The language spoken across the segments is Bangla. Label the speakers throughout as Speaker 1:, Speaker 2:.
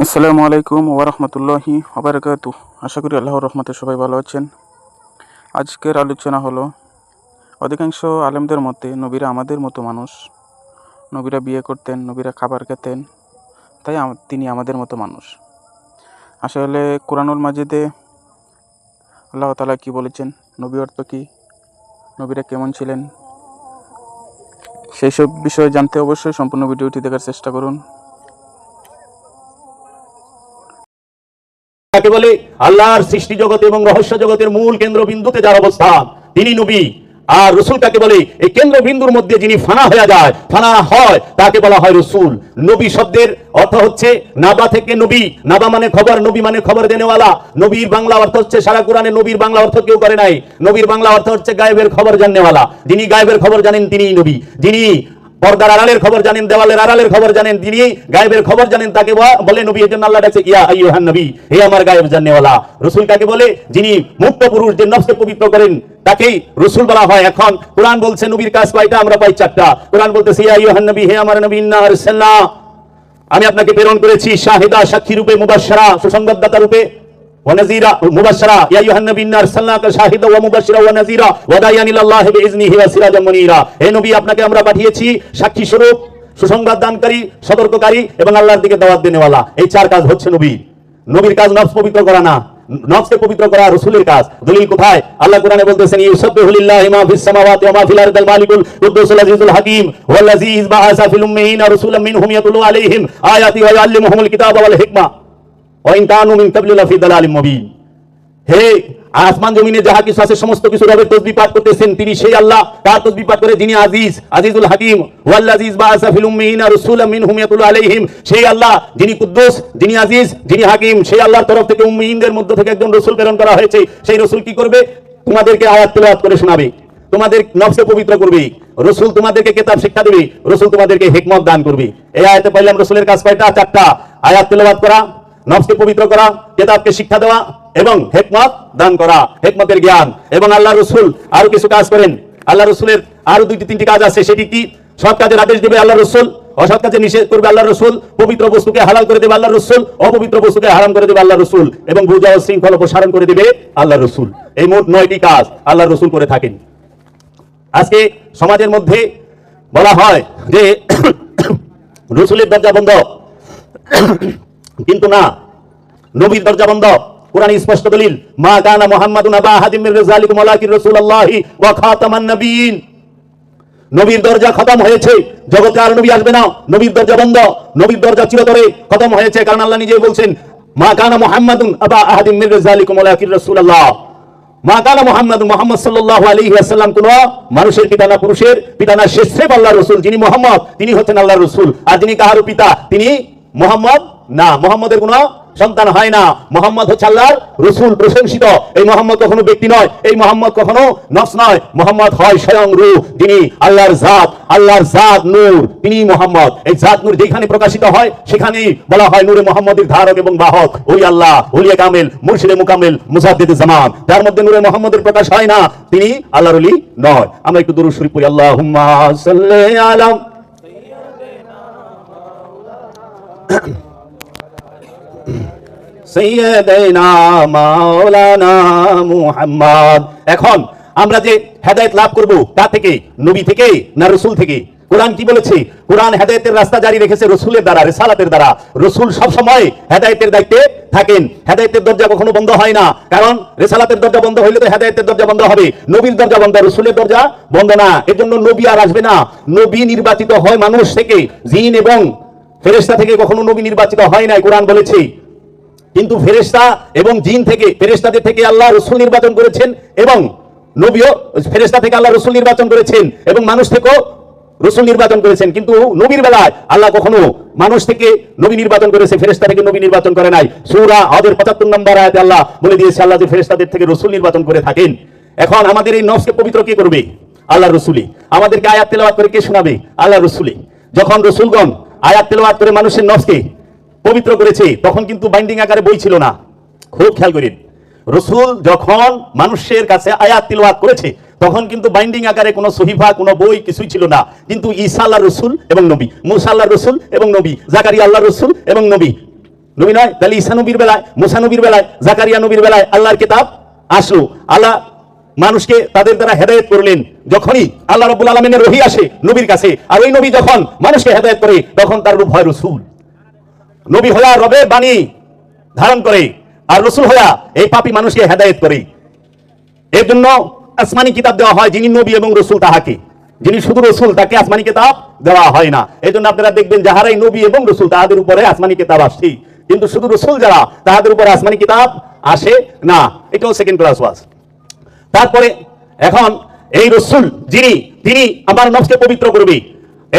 Speaker 1: আসসালামু আলাইকুম ওয়া রাহমাতুল্লাহি ওয়া বারাকাতুহু। আশা করি আল্লাহর রহমতে সবাই ভালো আছেন। আজকের আলোচনা হলো, অধিকাংশ আলেমদের মতে নবীরা আমাদের মতো মানুষ। নবীরা বিয়ে করতেন, নবীরা খাবার খেতেন, তাই তিনি আমাদের মতো মানুষ। আসলে কোরআনুল মাজিদে আল্লাহ তাআলা কি বলেছেন, নবী অর্থ কী, নবীরা কেমন ছিলেন, সেই সব বিষয়ে জানতে অবশ্যই সম্পূর্ণ ভিডিওটি দেখার চেষ্টা করুন।
Speaker 2: তাকে বলে আল্লাহর সৃষ্টি জগৎ এবং রহস্য জগতের মূল কেন্দ্রবিন্দুতে যার অবস্থান, তিনি নবী। আর রসুল কাকে বলে? এই কেন্দ্রবিন্দুর মধ্যে যিনি ফানা হয়ে যায়, ফানা হয়, তাকে বলা হয় রসুল। নবী শব্দের অর্থ হচ্ছে নাবা থেকে নবী। নাবা মানে খবর, নবী মানে খবর দেনেওয়ালা। নবীর বাংলা অর্থ হচ্ছে, সারা কোরআনে নবীর বাংলা অর্থ কেউ করে নাই। নবীর বাংলা অর্থ হচ্ছে গায়েবের খবর জানেওয়ালা। যিনি গায়েবের খবর জানেন তিনিই নবী। যিনি পর্দার আড়ালের খবর জানেন, দেওয়ালের আড়ালের খবর জানেন, তিনি গায়েবের খবর জানেন, তাকে বলে নবী। এর জন্য আল্লাহ ডাকছে ইয়া আইয়ুহান নবী, হে আমার গায়েব জানেওয়ালা। রাসূল কাকে বলে? যিনি মুক্ত পুরুষ, যে নফসকে পবিত্র করেন, তাকেই রাসূল বলা হয়। এখন কোরআন বলছে নবীর কাজ কয়টা? আমরা পাই চারটা। কোরআন বলতেছে ইয়া আইয়ুহান নবী, হে আমার নবী, ইন্না আরসালনা, আমি আপনাকে প্রেরণ করেছি শাহিদা, সাক্ষী রূপে, মুবাশশিরা, সুসংবাদদাতা রূপে, ওয়ানাজিরা, মুবাশশিরা। ইয়া আইয়ুহান নবী ইন্না আরসালনাকা শাহিদা ওয়া মুবাশশিরা ওয়া নাজিরা ওয়া দাইয়ান ইলাল্লাহি বিইজনিহি ওয়া সিরাজাম মুনীরা। হে নবী, আপনাকে আমরা পাঠিয়েছি সাক্ষী স্বরূপ, সুসংবাদ দানকারী, সতর্ককারী এবং আল্লাহর দিকে দাওয়াত দেনেওয়ালা। এই চার কাজ হচ্ছে নবী। নবীর কাজ নফস পবিত্র করা না, নফসকে পবিত্র করা রাসূলের কাজ। দলিল কোথায়? আল্লাহ কোরআনে বলতেছেন ইউসাব্বিহু লিল্লাহি মা ফিস সামাওয়াতি ওয়া মা ফিল আরদিল মালিকুল কুদ্দুসুল আজিজুল হাকীম ওয়াল্লাযী বাআসা ফিল উম্মিয়িনা রাসূলাম মিনহুম ইয়াতলু আলাইহিম আয়াতি ওয়া ইউআল্লিমুহুমুল কিতাবা ওয়াল হিকমা ওয়া ইন কানু মিন ক্বাবলি লাফি দালালিম মুবিন। হে আসমান জমিনে যাহা কিছু আছে সমস্ত কিছু রবের তাসবিহ পাঠ করতেছেন, তিনি সেই আল্লাহ, তার তাসবিহ পাঠ করে, যিনি আজিজ, আজিজুল হাকীম। ওয়াল্লাযী বাআসা ফিল উম্মিয়িনা রাসূলাম মিনহুম ইয়াতলু আলাইহিম, সেই আল্লাহ যিনি কুদ্দুস, যিনি আজিজ, যিনি হাকীম। সেই আল্লাহর তরফ থেকে উম্মিয়িনদের মধ্য থেকে একজন রাসূল প্রেরণ করা হয়েছে। সেই রাসূল কি করবে? তোমাদেরকে আয়াত তেলাওয়াত করে শোনাবে, তোমাদের নফসকে পবিত্র করবে। রাসূল তোমাদেরকে কিতাব শিক্ষা দেবে, রাসূল তোমাদেরকে হিকমত দান করবে। এই আয়াতে পাইলাম রাসূলের কাজ কয়টা? চারটা। আয়াত তেলাওয়াত করা, নফসকে পবিত্র করা, কিতাবকে শিক্ষা দেওয়া এবং হিকমত দান করা, হিকমতের জ্ঞান। এবং আল্লাহ রাসূল আরো কিছু কাজ করেন। আল্লাহ রাসূলের আরো দুইটি তিনটি কাজ আছে। সেটি কি? সৎ কাজের আদেশ দেবে আল্লাহ রাসূল, অসৎ কাজে নিষেধ করবে আল্লাহ রাসূল, পবিত্র বস্তুকে হালাল করে দেবে আল্লাহ রাসূল, অপবিত্র বস্তুকে হারাম করে দেবে আল্লাহ রাসূল, এবং বুঝা ও শৃঙ্খলা প্রসারণ করে দেবে আল্লাহ রাসূল। এই মোট 9টি কাজ আল্লাহ রাসূল করে থাকেন। আজকে সমাজের মধ্যে বলা হয় যে রাসূলের দরজা বন্ধ, কিন্তু না, নবীর দরজা বন্ধ। কোরআনে স্পষ্ট দলিল, মা কানা মুহাম্মাদুন আবা আহাদিম মির রিজালিকুম ওয়ালাকিন রাসূলুল্লাহি ওয়া খাতামান নবিয়্যিন। নবীর দরজা খতম হয়েছে, জগতে আর নবী আসবে না, নবীর দরজা বন্ধ, নবীর দরজা চিরতরে খতম হয়েছে। কারণ আল্লাহ নিজেই বলছেন, মা কানা মুহাম্মাদুন আবা আহাদিম মির রিজালিকুম ওয়ালাকিন রাসূলুল্লাহ। মা কানা মুহাম্মাদুন, মুহাম্মদ সাল্লাল্লাহু আলাইহি ওয়াসাল্লাম কোন মানুষের পিতা না, পুরুষের পিতা না, শেষ আল্লাহর রাসূল। যিনি মুহাম্মদ, তিনি হচ্ছেন আল্লাহর রাসূল। আর যিনি কাহার পিতা, তিনি মুহাম্মদ না, মুহাম্মদের কোনো সন্তান হয় না। মুহাম্মদ হচ্ছে আল্লাহর রাসূল, প্রশংসিত। এই মুহাম্মদ কখনো ব্যক্তি নয়, এই মুহাম্মদ কখনো নফস নয়। মুহাম্মদ হয় স্বয়ং রূহ, যিনি আল্লাহর জাত, আল্লাহর জাত নূর, তিনি মুহাম্মদ। এই জাত নূর যেখানে প্রকাশিত হয় সেখানেই বলা হয় নূরে মুহাম্মদের ধারক এবং বাহক। ওই আল্লাহ, ওলিয়ে কামেল, মুর্শিদে মুকাম্মেল, মুজাদ্দিদে জামান, যার মধ্যে নূরে মুহাম্মদের প্রকাশ হয় না, তিনি আল্লাহর ওলি নয়। আমরা একটু দরুদ শরীফ পড়ি, আল্লাহুম্মা সাল্লি আলা সাইয়্যিদিনা মাওলানা মুহাম্মদ। এখন আমরা যে হেদায়েত লাভ করব, তা থেকে, নবী থেকে না রাসূল থেকে? কোরআন কি বলেছে? কোরআন হেদায়েতের রাস্তা জারি রেখেছে রাসূলের দ্বারা, রিসালাতের দ্বারা। রাসূল সব সময় হেদায়েতের দায়িত্বে থাকেন। হেদায়েতের দরজা কখনো বন্ধ হয় না, কারণ রিসালাতের দরজা বন্ধ হইলে তো হেদায়েতের দরজা বন্ধ হবে। নবীর দরজা বন্ধ, রাসূলের দরজা বন্ধ না। এর জন্য নবী আর আসবে না। নবী নির্বাচিত হয় মানুষ থেকে, জিন এবং ফেরেশতা থেকে কখনো নবী নির্বাচিত হয় না, কোরআন বলেছে। কিন্তু ফেরেশতা এবং জিন থেকে, ফেরেশতাদের থেকে আল্লাহ রাসূল নির্বাচন করেছেন, এবং নবীও ফেরেশতা থেকে আল্লাহ রাসূল নির্বাচন করেছেন, এবং মানুষ থেকেও রাসূল নির্বাচন করেছেন। কিন্তু নবীর বেলায় আল্লাহ কখনো মানুষ থেকে নবী নির্বাচন করেছে, ফেরেশতা থেকে নবী নির্বাচন করে নাই। সূরা হজের 75 নম্বর আয়াতে আল্লাহ বলে দিয়েছে, আল্লাহ যে ফেরেশতাদের থেকে রাসূল নির্বাচন করে থাকেন। এখন আমাদের এই নফসকে পবিত্র কে করবে? আল্লাহ রাসূলই। আমাদেরকে আয়াত তেলাওয়াত করে কে শোনাবে? আল্লাহ রাসূলই। যখন রাসূলগণ আয়াত তেলাওয়াত করে মানুষের নফসকে পবিত্র করেছে, তখন কিন্তু বাইন্ডিং আকারে বই ছিল না। খুব খেয়াল করেন, রাসূল যখন মানুষের কাছে আয়াত তিলাওয়াত করেছে, তখন কিন্তু বাইন্ডিং আকারে কোনো সহিফা, কোনো বই কিছুই ছিল না। কিন্তু ঈসা আল্লাহর রাসূল এবং নবী, মূসা আল্লাহর রাসূল এবং নবী, জাকারিয়া আল্লাহর রাসূল এবং নবী, নবী নয়? তাহলে ঈসা নবীর বেলায়, মুসা নবীর বেলায়, জাকারিয়া নবীর বেলায় আল্লাহর কিতাব আসলো, আল্লাহ মানুষকে তাদের দ্বারা হেদায়েত করলেন। যখনই আল্লাহ রাব্বুল আলামিনের ওহী আসে নবীর কাছে, আর ওই নবী যখন মানুষকে হেদায়েত করে, তখন তার রূপ হয় রাসূল। নবী হলা রবের বাণী ধারণ করে, আর রাসূল হলা এই পাপী মানুষকে হেদায়েত করে। এর জন্য আসমানি কিতাব দেওয়া হয় যিনি নবী এবং রাসূল তাহাকে, যিনি শুধু রাসূল তাকে আসমানি কিতাব দেওয়া হয় না। এই জন্য আপনারা দেখবেন যাহারাই নবী এবং রাসূল তাহাদের উপরে আসমানি কিতাব আসছে, কিন্তু শুধু রাসূল যারা তাহাদের উপরে আসমানি কিতাব আসে না। এটাও সেকেন্ড ক্লাস ওয়াজ। তারপরে এখন এই রাসূল তিনি আমার নফসকে পবিত্র করবে।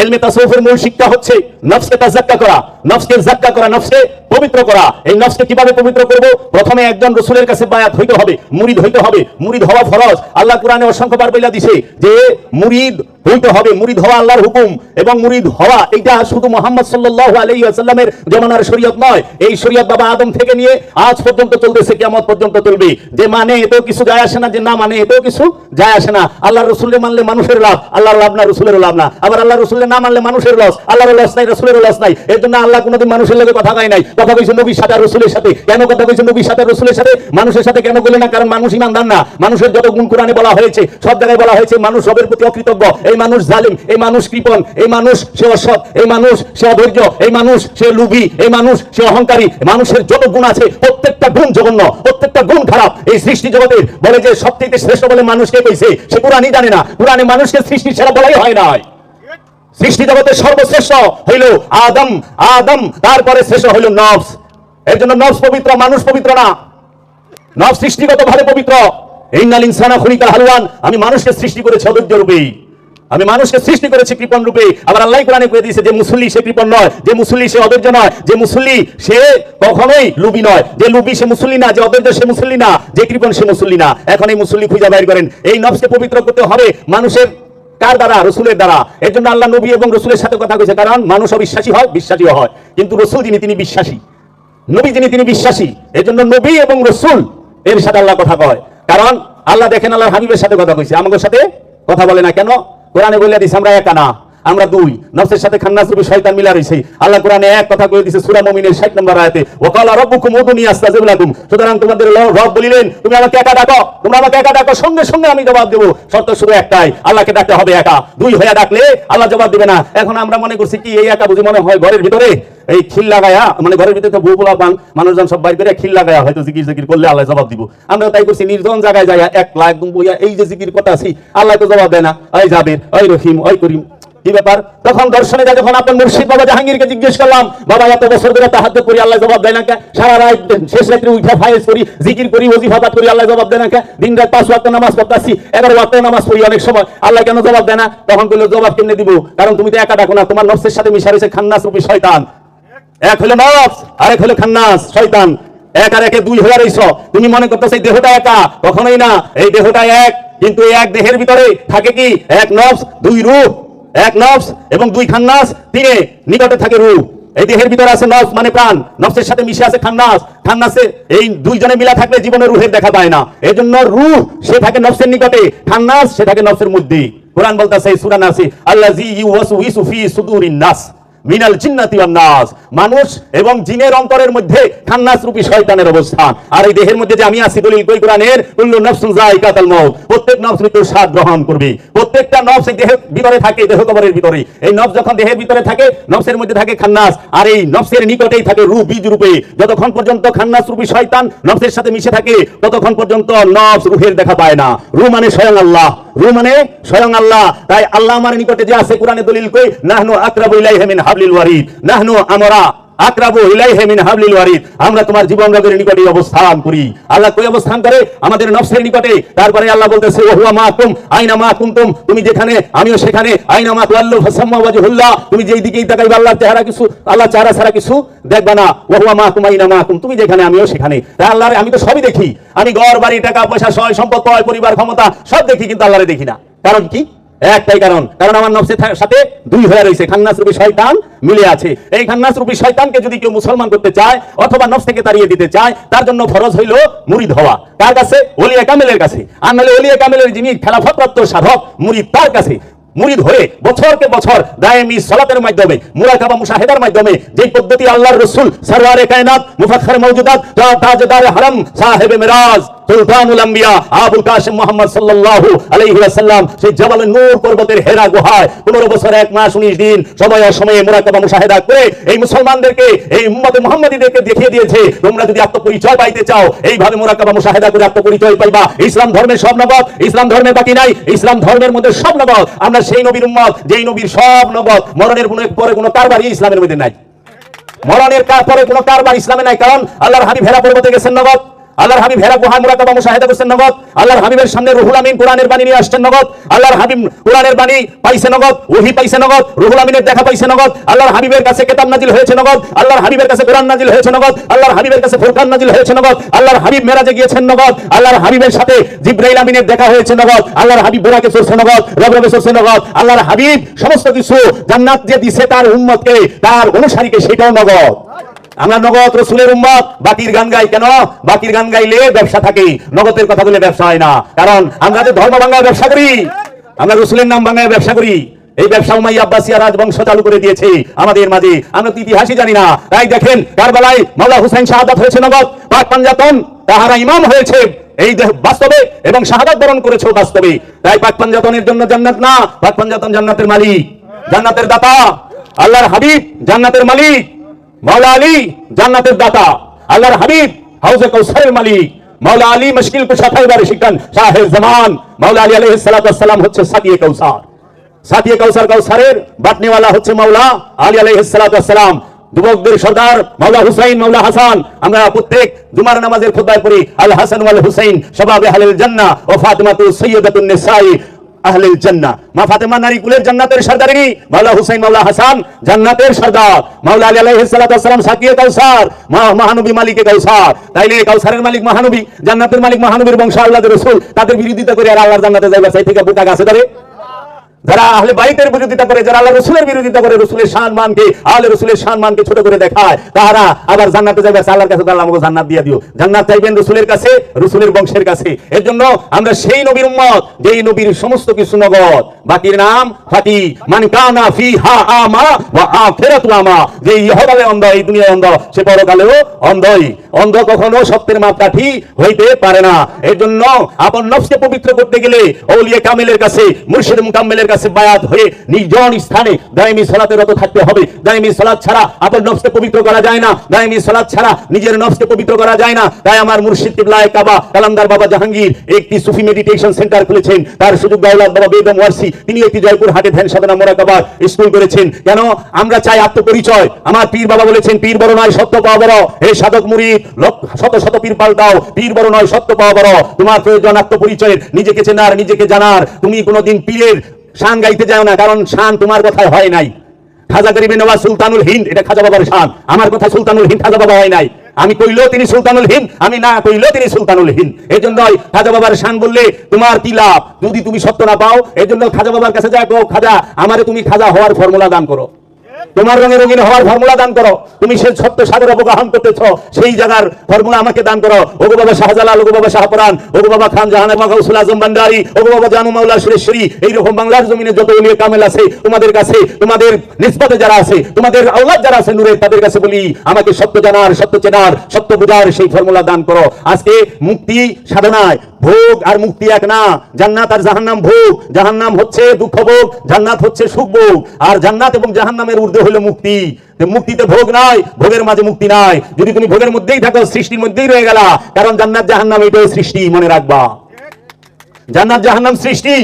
Speaker 2: ইলমে তাসাউফের মূল শিক্ষা হচ্ছে নফসকে তাজাক্কা করা, নফসকে জাক্কা করা, নফসকে পবিত্র করা। এই নফসকে কিভাবে পবিত্র করব? প্রথমে একজন রাসূলের কাছে বায়াত হইতে হবে, মুরিদ হইতে হবে। মুরিদ হওয়া ফরজ। আল্লাহ কোরআনে অসংখ্যবার বলে দিয়েছে যে মুরিদ হইতে হবে। মুরিদ হওয়া আল্লাহর হুকুম, এবং মুরিদ হওয়া এটা শুধু মুহাম্মদ সাল্লাল্লাহু আলাইহি ওয়াসাল্লামের জমানার শরীয়ত নয়। এই শরীয়ত বাবা আদম থেকে নিয়ে আজ পর্যন্ত চলতেছে, কিয়ামত পর্যন্ত চলবে। যে মানে এতেও কিছু যায় আসে না, যে না মানে এতেও কিছু যায় আসে না। আল্লাহর রাসূলের মানলে মানুষের লাভ, আল্লাহর লাভ না, রাসূলের লাভ না। আবার আল্লাহর রাসূলের না মানলে মানুষের লস, আল্লাহর লস নাই, রাসূলের লস নাই। এর জন্য আল্লাহ কোনোদিন মানুষের লগে কথা কয় নাই। কথা কইছে নবীর সাথে আর রাসূলের সাথে। কেন কথা কইছে নবীর সাথে রাসূলের সাথে, মানুষের সাথে কেন বলে না? কারণ মানুষ ইমানদার না। মানুষের যত গুণ কোরআনে বলা হয়েছে, সব জায়গায় বলা হয়েছে মানুষ রবের প্রতি অকৃতজ্ঞ, এই মানুষ জালিম, এই মানুষ কৃপণ, এই মানুষ সে অসৎ, এই মানুষ সে অধৈর্য, এই মানুষ সে লোভী, এই মানুষ সে অহংকারী। মানুষের যত গুণ আছে প্রত্যেকটা গুণ জঘন্য, প্রত্যেকটা গুণ খারাপ। এই সৃষ্টি জগতের বলে যে সবথেকে শ্রেষ্ঠ বলে মানুষকে কইছে, সে কোরআনই জানে না। কোরআনে মানুষকে সৃষ্টি সেরা বলাই হয় নাই। সৃষ্টি জগতের সর্বশ্রেষ্ঠ হইল আদম, আদম তারপরে শ্রেষ্ঠ হইল নফস। এর জন্য নফস পবিত্র, মানুষ পবিত্র না। নফস সৃষ্টিগত ভাবে পবিত্র। ইন্নাল ইনসানা খুলিকা হালুয়ান, আমি মানুষকে সৃষ্টি করেছি অধৈর্য রূপে, আমি মানুষকে সৃষ্টি করেছি কৃপণ রূপে। আবার আল্লাহ কোরআনে কয়ে দিয়েছে যে মুসল্লি সে কৃপণ নয়, যে মুসল্লি সে অধৈর্য নয়, যে মুসল্লি সে কখনোই লুবি নয়, যে লুবি সে মুসল্লি না, যে অধৈর্য সে মুসল্লি না, যে কৃপণ সে মুসল্লি না। এখন এই মুসল্লি খুঁজে বের করেন। এই নফসকে পবিত্র করতে হবে মানুষের কার দ্বারা? রসুলের দ্বারা। এর জন্য আল্লাহ নবী এবং রসুলের সাথে কথা কইছে, কারণ মানুষ অবিশ্বাসী হয়, বিশ্বাসীও হয়, কিন্তু রসুল যিনি তিনি বিশ্বাসী, নবী যিনি তিনি বিশ্বাসী। এর জন্য নবী এবং রসুল এর সাথে আল্লাহ কথা কয়। কারণ আল্লাহ দেখেন আল্লাহর হাবিবের সাথে কথা কইছে, আমাদের সাথে কথা বলে না কেন? কোরআনে বলে দিছে আমরা একা না, আমরা দুই। নফসের সাথে খান্নাস রূপী শয়তান মিলা রইছে। আল্লাহ কোরআনে এক কথা কয়ে দিয়েছে সূরা মুমিনের 60 নম্বর আয়াতে, ওয়াকালা রাব্বুকুম উদুনি আস্তাজিব লাকুম। সুতরাং তোমাদের রব বলিলেন তুমি আমাকে একা ডাকো, তোমরা আমাকে একা ডাকো, সঙ্গে সঙ্গে আমি জবাব দেব। শর্ত শুধু একটাই, আল্লাহকে ডাকতে হবে একা। দুই হয়ে ডাকলে আল্লাহ জবাব দিবে না। এখন আমরা মনে করছি কি এই একা বুঝি মনে হয় ঘরের ভিতরে এই খিল লাগায়া, মানে ঘরের ভিতরে তো বউ পোলা পান মানুষজন সব বাইর করে খিল লাগায়া হয়তো জিকির জিকির করলে আল্লাহ জবাব দিব। আমরা তাই করছি নির্জন জায়গায় যায় একলা একদম বইয়া এই যে জিকির কথা আছি, আল্লাহ তো জবাব দেয় না। ওই জাবের, ওই রহিম, ওই করিম, কি ব্যাপার? তখন দর্শনে যা যখন আপনার মুর্শিদ বাবা জাহাঙ্গীরকে জিজ্ঞেস করলাম, বাবা এত বছর ধরে তাহাজ্জুদ করি আল্লাহ জবাব দেয় না কে? সারা রাত শেষ রাত্রে উঠা ফায়েজ করি, জিকির করি, ওজিফা পাঠ করি, আল্লাহ জবাব দেয় না কে? দিন রাত 5 ওয়াক্ত নামাজ পড়তাছি, 11 ওয়াক্ত নামাজ পড়ি অনেক সময়, আল্লাহ কেন জবাব দেয় না? তখন কইল জবাব কেমনে দিব? কারণ তুমি তো একা ডাকো না, তোমার নফসের সাথে মিশা রয়েছে খান্নাস রূপী শয়তান। এক হলো নফস, আরেক হলো খান্নাস শয়তান। এক আর একে দুই হয়ে রইছো। তুমি মনে করতেছো এই দেহটা একা, কখনোই না। এই দেহটা এক, কিন্তু এই এক দেহের ভিতরে থাকে কি? এক নফস, দুই রূহ। এক নফস এবং দুই খান্নাস, তিনে নিকটে থাকে রূহ। এই দেহের ভিতরে আছে নফস মানে প্রাণ, নফসের সাথে মিশে আছে খান্নাস, খান্নাসে এই দুইজনে মিলা থাকলে জীবনে রূহের দেখা পায় না। এজন্য রূহ সে থাকে নফসের নিকটে, খান্নাস সে থাকে নফসের মধ্যে। কোরআন বলতাছে এই সূরা নাসে, আল্লাযী ইউওয়াসউইসু ফি সুদুরিন নাস মিনাল জিন্নাতি ওয়ান নাস। মানুষ এবং জিনের অন্তরের মধ্যে খান্নাস রূপী শয়তানের অবস্থান। আর এই দেহের মধ্যে যে আমি আছি, দলিল কই কোরআনের, কুল্লু নাফসুন যায়িকাতুল মউত, প্রত্যেক নফস মৃত্যুর স্বাদ গ্রহণ করবে। প্রত্যেকটা নফস এই দেহের ভিতরে থাকে, দেহ কবরের ভিতরে। এই নফস যখন দেহের ভিতরে থাকে, নফসের মধ্যে থাকে খান্নাস, আর এই নফসের নিকটেই থাকে রূহ বীজ রূপে। যতক্ষণ পর্যন্ত খান্নাস রূপী শয়তান নফসের সাথে মিশে থাকে, ততক্ষণ পর্যন্ত নফস রূহের দেখা পায় না। রূহ মানে স্বয়ং আল্লাহ, রূহ মানে স্বয়ং আল্লাহ। তাই আল্লাহ আমার নিকটে যে আছে, কোরআনে দলিল কই, নাহনু আকরাবু ইলাইহি মিন হাবলিল ওয়ারিদ, নাহনু আমরা আকরাবু ইলাইহি মিন হাবলিল ওয়ারিদ, আমরা তোমার জীবন রগের নিকটে অবস্থান করি। আল্লাহ কই অবস্থান করে? আমাদের নফসের নিকটে। তারপরে আল্লাহ বলতেছে ওয়া হুয়া মাকুম আইনা মা কুনতুম, তুমি যেখানে আমিও সেখানে। আইনা মা তুআল্লু ফাসাম্মা ওয়াজহুল্লাহ, তুমি যেই দিকেই তাকাইবে আল্লাহর চেহারা কিছু, আল্লাহ চেহারা ছাড়া কিছু দেখবা না। ওয়া হুয়া মাকুম আইনা মাকুম, তুমি যেখানে আমিও সেখানে। তাই আল্লাহরে আমি তো সবই দেখি, আমি ঘর বাড়ি টাকা পয়সা সয় সম্পদ পয় পরিবার ক্ষমতা সব দেখি, কিন্তু আল্লাহরে দেখি না। কারণ কি? একটাই কারণ, কারণ আমার নফসের সাথে দুই হয়ে রয়েছে, খান্নাস রূপী শয়তান মিলে আছে। এই খান্নাস রূপী শয়তানকে যদি কেউ মুসলমান করতে চায় অথবা নফস থেকে তাড়িয়ে দিতে চায়, তার জন্য ফরজ হইল মুরিদ হওয়া। কার কাছে? ওলিয়া কামেলের কাছে। আর নাহলে ওলিয়া কামেলের যিনি খেলাফতপ্রাপ্ত সাধক মুরিদ, তার কাছে। মুরিদ হয়ে বছরকে বছর দায়েমি সালাতের মাধ্যমে মুরাকাবা মুশাহিদার মাধ্যমে যে পদ্ধতি আল্লাহর রাসূল সরওয়ারে কায়নাত মুফাখখার মওজুদাত তাজদার হারাম সাহেবে মিরাজ সুলতানুল আম্বিয়া আবুল কাসিম মুহাম্মদ সাল্লাল্লাহু আলাইহি ওয়াসাল্লাম সেই জাবাল নূর পর্বতের হেরা গুহায় 15 বছর 1 মাস 19 দিন সময়ে সময়ে মুরাকাবা মুশাহিদা করে এই মুসলমানদেরকে এই উম্মতে মুহাম্মাদীদেরকে দেখিয়ে দিয়েছে, তোমরা যদি আত্মপরিচয় পাইতে চাও এইভাবে মুরাকাবা মুশাহিদা করে আত্মপরিচয় পাইবা। ইসলাম ধর্মের সব নগদ, ইসলাম ধর্মের বাকি নাই, ইসলাম ধর্মের মধ্যে সব নগদ। আমরা সেই নবীর উম্মত যেই নবীর সব নগদ, মরণের পরে কোনো কারবারই ইসলামের মধ্যে নাই, মরণের পরে কোনো কারবার ইসলামে নাই। কারণ আল্লাহর হাবিব হেরা পর্বতে গেছেন নগদ, আল্লাহর হাবিব হেরা গুহায় মুরাকাবা মুশাহিদা করছেন নগদ, আল্লাহর হাবিবের সামনে রুহুল আমিন কোরআনের বাণী নিয়ে আসছেন নগদ, আল্লাহর হাবিব কোরআনের বাণী পাইছে নগদ, ওহী পাইছে নগদ, রুহুল আমিনের দেখা পাইছে নগদ, আল্লাহর হাবিবের কাছে কিতাব নাজিল হয়েছে নগদ, আল্লাহর হাবিবের কাছে কোরআন নাজিল হয়েছে নগদ, আল্লাহর হাবিবের কাছে ফুরকান নাজিল হয়েছে নগদ, আল্লাহর হাবিব মেরাজে গিয়েছেন নগদ, আল্লাহর হাবিবের সাথে জিবরাইল আমিনের দেখা হয়েছে নগদ, আল্লাহর হাবিব বুরাকে চড়ছে নগদ, রবরবে চড়ছে নগদ, আল্লাহর হাবিব সমস্ত কিছু জান্নাত যে দিছে তার উম্মতকে, তার অনুসারীকে, সেটাও নগদ। আমরা নগদ রসুলের উম্মত, বাকির গান গাই কেন? বাকির গান গাইলে ব্যবসা থাকে, নগদের কথা বলে ব্যবসা হয় না। কারণ আমরা যে ধর্ম ভাঙায় ব্যবসা করি, আমরা রসুলের নাম ভাঙায় ব্যবসা করি, এই ব্যবসা উমাইয়া আব্বাসিয়া রাজবংশ চালু করে দিয়েছে আমাদের মাঝে। আমরা তো ইতিহাসই জানি না। তাই দেখেন কারবালায় মাওলা হুসাইন শাহাদাত হয়েছে নগদ, পাক পাঞ্জাতন তাহারা ইমাম হয়েছে এই বাস্তবে এবং শাহাদাত বরণ করেছে বাস্তবে। তাই পাক পাঞ্জাতনের জন্য জান্নাত না, পাক পাঞ্জাতন জান্নাতের মালিক, জান্নাতের দাতা। আল্লাহর হাবিব জান্নাতের মালিক, মাওলা আলী জান্নাতের দাতা, আল্লাহর হাবিব হাউজে কাউসারের মালিক, মাওলা আলী মুশকিল কুশা খাইবার শিকান শাহে জামান, মাওলা আলী আলাইহিস সালাতু ওয়াস সালাম হচ্ছে সাকিয়ে কাউসার, সাকিয়ে কাউসার, কাউসারের বাটনেওয়ালা হচ্ছে মাওলা আলী আলাইহিস সালাতু ওয়াস সালাম। যুবকদের সর্দার মাওলা হুসাইন, মাওলা হাসান। আমরা প্রত্যেক জুমার নামাজের খুতবায় পড়ি আল হাসান ওয়াল হুসাইন শাবাবে আহলিল জান্নাহ ওয়া ফাতিমাতু সাইয়্যিদাতুন নিসাই আহলিল জান্নাহ। মা ফাতেমা নারী কুলের জান্নাতের সর্দারিনী, মাওলা হুসাইন মাওলা হাসান জান্নাতের সর্দার, মাওলা আলী আলাইহিস সালাতু ওয়াস সালাম সাকিয়ে কাউসার, মহানবী মালিকে কাউসার। তাইলে কাউসারের মালিক মহানবী, জান্নাতের মালিক মহানবীর বংশ আল্লাহর রাসূল, তাদের বিরোধিতা করে আর আল্লাহর জান্নাতে যাইবা চাই থেকে বোকা গাছে ধরে? যারা আহলে বাইতের বিরোধিতা করে, যারা আল্লাহ রসুলের বিরোধিতা করে, রসুলের সম্মানকে, আহলে রসুলের সম্মানকে ছোট করে দেখায়, তারা আবার জান্নাতে যাবে আল্লাহর কাছে, আল্লাহ আমাকে জান্নাত দিয়ে দিও। জান্নাত চাইবেন রসুলের কাছে, রসুলের বংশের কাছে। এর জন্য আমরা সেই নবীর উম্মত যেই নবীর সমস্ত কিছু নগদ, বাকির নাম ফাকি। মান কানা ফিহা আমা ওয়া আখিরাতু আমা, যে ইহকালে অন্ধ, এই দুনিয়ায় অন্ধ, সে পরকালেও অন্ধই। অন্ধ কখনো সত্যের মাপকাঠি হইতে পারে না। এর জন্য আপন নফসকে পবিত্র করতে গেলে আউলিয়া কামেলের কাছে, মুর্শিদ মুকাম্মেলের কাছে বায়াত হয়ে নিজ স্থানে দায়মি সালাতে রত থাকতে হবে। দায়মি সালাত ছাড়া আপন নফসকে পবিত্র করা যায় না, দায়মি সালাত ছাড়া নিজের নফসকে পবিত্র করা যায় না। তাই আমার মুর্শিদ কিবলায়ে কাবা কালামদার বাবা জাহাঙ্গীর একটি সুফি মেডিটেশন সেন্টার খুলেছেন। তার সুযোগ দাওলাত বাবা বেগম ওয়ারসি, তিনি একটি জয়পুর হাটে ধ্যান সাধনা মোরাকাবার স্কুল করেছেন। কেন? আমরা চাই আত্মপরিচয়। আমার পীর বাবা বলেছেন, পীর বড় নয় সত্য পাওয়া বড়। এই সাধক মুরিদ শত শত পীর পাল্টাও, পীর বড় নয় সত্য পাওয়া বড়। তোমার প্রয়োজন আত্মপরিচয়ের, নিজেকে চেনার, নিজেকে জানার। তুমি কোনোদিন পীরের শান গাইতে যাও না, কারণ শান তোমার কথায় হয় নাই। খাজা গরিবে নওয়াজ সুলতানুল হিন্দ, এটা খাজা বাবার শান। আমার কথা সুলতানুল হিন্দ, খাজা বাবা হয় নাই। আমি কইলেও তিনি সুলতানুল হিন্দ, আমি না কইলেও তিনি সুলতানুল হিন্দ। এই জন্যই খাজা বাবার শান বললে তোমার কি লাভ যদি তুমি সত্য না পাও? এই জন্য খাজা বাবার কাছে যাও, খাজা আমারে তুমি খাজা হওয়ার ফর্মুলা দান করো, তোমার রঙে রঙিন হওয়ার ফর্মুলা দান করো। তুমি সে সত্য সাগর অবগাহন করতেছ, সেই জায়গার ফর্মুলা আমাকে দান করো। ওগো বাবা শাহজালাল, ওগো বাবা শাহপুরান, ওগো বাবা খান জাহান, গাউসুল আজম ভান্ডারী, ওগো বাবা জানু মাওলা সুরেশ্বরী, এইরকম বাংলার জমিনে যত ওলিয়ে কামেল আছে তোমাদের কাছে, তোমাদের নিসবতে যারা আছে, তোমাদের আওলাদ যারা আছে নূরের, তাদের কাছে বলি আমাকে সত্য জানার, সত্য চেনার, সত্য বুঝার সেই ফর্মুলা দান করো। আজকে মুক্তি সাধনায় ভোগ আর মুক্তি এক না। জান্নাত আর জাহান্নাম ভোগ, জাহান্নাম হচ্ছে দুঃখ ভোগ, জান্নাত হচ্ছে সুখ ভোগ। আর জান্নাত এবং জাহান্নামের ঊর্ধ্বে হলো মুক্তি। মুক্তিতে ভোগ নাই, ভোগের মাঝে মুক্তি নাই। যদি তুমি ভোগের মধ্যেই থাকো, সৃষ্টির মধ্যেই রয়ে গেলা। কারণ জান্নাত জাহান্নাম এটাই সৃষ্টি, মনে রাখবা। জান্নাত জাহান্নাম সৃষ্টি।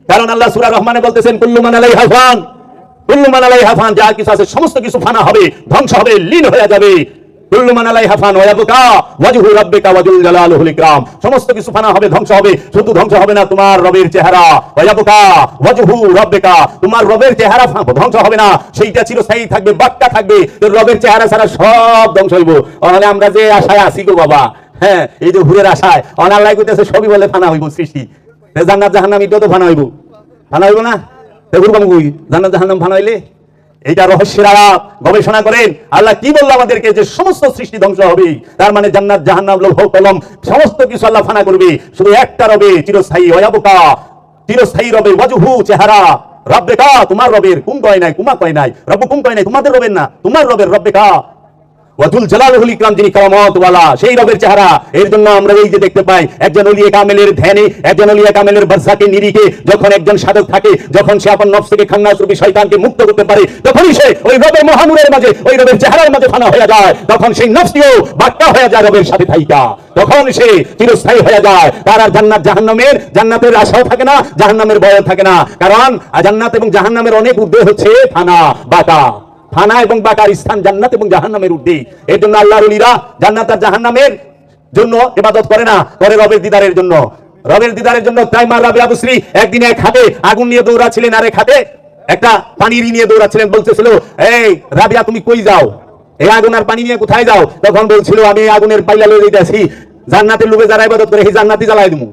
Speaker 2: কারণ আল্লাহ সূরা রহমানে বলতেছেন, কুল্লু মান আলাইহা ফান, কুল্লু মান আলাইহা ফান, যা কিছু আছে সমস্ত কিছু ফানা হবে, ধ্বংস হবে, লীন হয়ে যাবে। কুল্লু মান আলাইহা ফান ওয়া ইয়াবকা ওয়াজহু রাব্বিকা ওয়াজুল জালালুল ইকরাম, সমস্ত কিছু ফানা হবে, ধ্বংস হবে। শুধু ধ্বংস হবে না, তোমার রবের চেহারা, ওয়া ইয়াবকা ওয়াজহু রাব্বিকা, তোমার রবের চেহারা ধ্বংস হবে না, সেইটা চিরস্থায়ী থাকবে, বাক্কা থাকবে। তোর রবের চেহারা ছাড়া সব ধ্বংস হইব। তাহলে আমরা যে আশায় আছি গো বাবা, হ্যাঁ, এই যে হুরের আশায় অনাল্লাহ কইতেছে সবই বলে ফানা হইব সৃষ্টি। জান্নাত জাহান্নাম এটাও তো ফানা হইব, ফানা হইব না? জান্নাত জাহান্নাম ফানা হইলে এইটা রহস্যের আলাপ, গবেষণা করেন। আল্লাহ কি বললো আমাদেরকে? যে সমস্ত সৃষ্টি ধ্বংস হবে, তার মানে জান্নাত জাহান্নাম লৌহ কলম সমস্ত কিছু আল্লাহ ফানা করবে। শুধু একটা রবে চিরস্থায়ী, ওয়ায়াবকা চিরস্থায়ী রবে, ওয়াজহু চেহারা রব্বে কা, তোমার রবের, কুম কয় নাই, কুমা কয় নাই, রব্বু কুম কয় নাই, তোমাদের রবের না, তোমার রবের, রব্বে কা ওয়াজুল জালালুল ইকরাম, যিনি কারামত ওয়ালা, সেই রবের চেহারা। এর জন্য আমরা এই যে দেখতে পাই একজন ওলিয়ে কামেলের ধ্যানে, একজন ওলিয়ে কামেলের বারসাকে নিরিখে যখন একজন সাধক থাকে, যখন সে আপন নফস থেকে খান্নাস রূপী শয়তানকে মুক্ত করতে পারে, তখনই সে ওই রবের মহানূরের মাঝে, ওই রবের চেহারার মাঝে ফানা হয়ে যায়। তখন সেই নফসটিও বাক্কা হয়ে যায় রবের সাথে থাইকা, তখন সে চিরস্থায়ী হয়ে যায়। তার আর জান্নাত জাহান্নামের, জান্নাতের আশাও থাকে না, জাহান্নামের ভয়ও থাকে না। কারণ জান্নাত এবং জাহান্নামের অনেক ঊর্ধ্বে হচ্ছে ফানা, বাকা। ফানা এবং বাকার স্থান জান্নাত এবং জাহান্নামের ঊর্ধ্বে। এর জন্য আল্লাহর ওলিরা জান্নাত আর জাহান্নামের জন্য ইবাদত করে না, করে রবের দিদারের জন্য। রবের দিদারের জন্য তাই মা রাবিয়া বুসরি একদিন এক হাতে আগুন নিয়ে দৌড়াচ্ছিলেন, আর এক হাতে একটা পানির নিয়ে দৌড়াচ্ছিলেন। বলতেছিল, এই রাবিয়া তুমি কই যাও, এই আগুন আর পানি নিয়ে কোথায় যাও? তখন বলছিল, আমি আগুনের পাইলা লয়ে যাইতেছি, জান্নাতের লোভে যারা ইবাদত করে সেই জান্নাতি জ্বালাই দিমু,